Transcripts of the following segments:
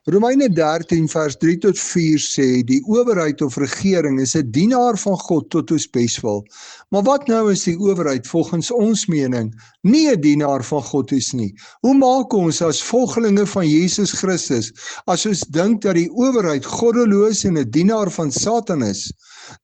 Romeine 13 vers 3 tot 4 sê, die owerheid of regering is 'n dienaar van God tot ons beswil. Maar wat nou as die owerheid volgens ons mening nie 'n dienaar van God is nie? Hoe maak ons as volgelinge van Jesus Christus as ons dink dat die owerheid goddeloos en 'n dienaar van Satan is?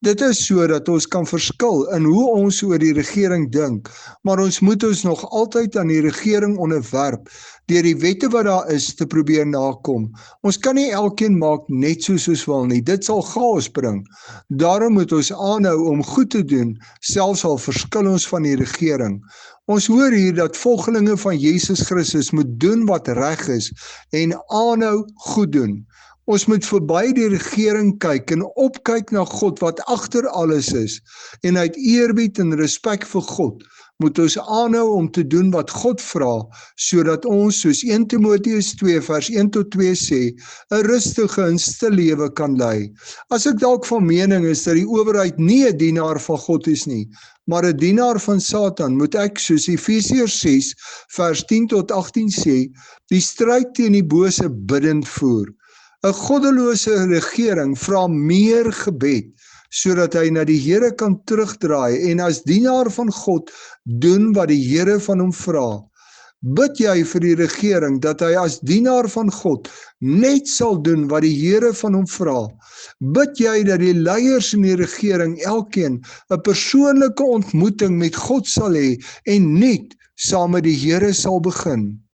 Dit is sodat ons kan verskil in hoe ons oor die regering dink, maar ons moet ons nog altyd aan die regering onderwerp deur die wette wat daar is te probeer nakom. Ons kan nie elkeen maak net soos ons wil nie, dit sal chaos bring. Daarom moet ons aanhou om goed te doen, selfs al verskil ons van die regering. Ons hoor hier dat volgelinge van Jesus Christus moet doen wat reg is en aanhou goed doen. Ons moet verby die regering kyk en opkyk na God wat agter alles is, en uit eerbied en respek vir God moet ons aanhou om te doen wat God vra, sodat ons, soos 1 Timoteus 2 vers 1 tot 2 sê, 'n rustige en stil lewe kan lei. As ek dalk van mening is dat die owerheid nie 'n dienaar van God is nie, maar 'n dienaar van Satan, moet ek, soos Efesiërs 6 vers 10 tot 18 sê, die stryd teen die bose bidtend voer. 'n goddelose regering vra meer gebed, sodat hy na die Here kan terugdraai en as dienaar van God doen wat die Here van hom vra. Bid jy vir die regering dat hy as dienaar van God net sal doen wat die Here van hom vra? Bid jy dat die leiers in die regering elkeen 'n persoonlike ontmoeting met God sal hê en net saam met die Here sal begin?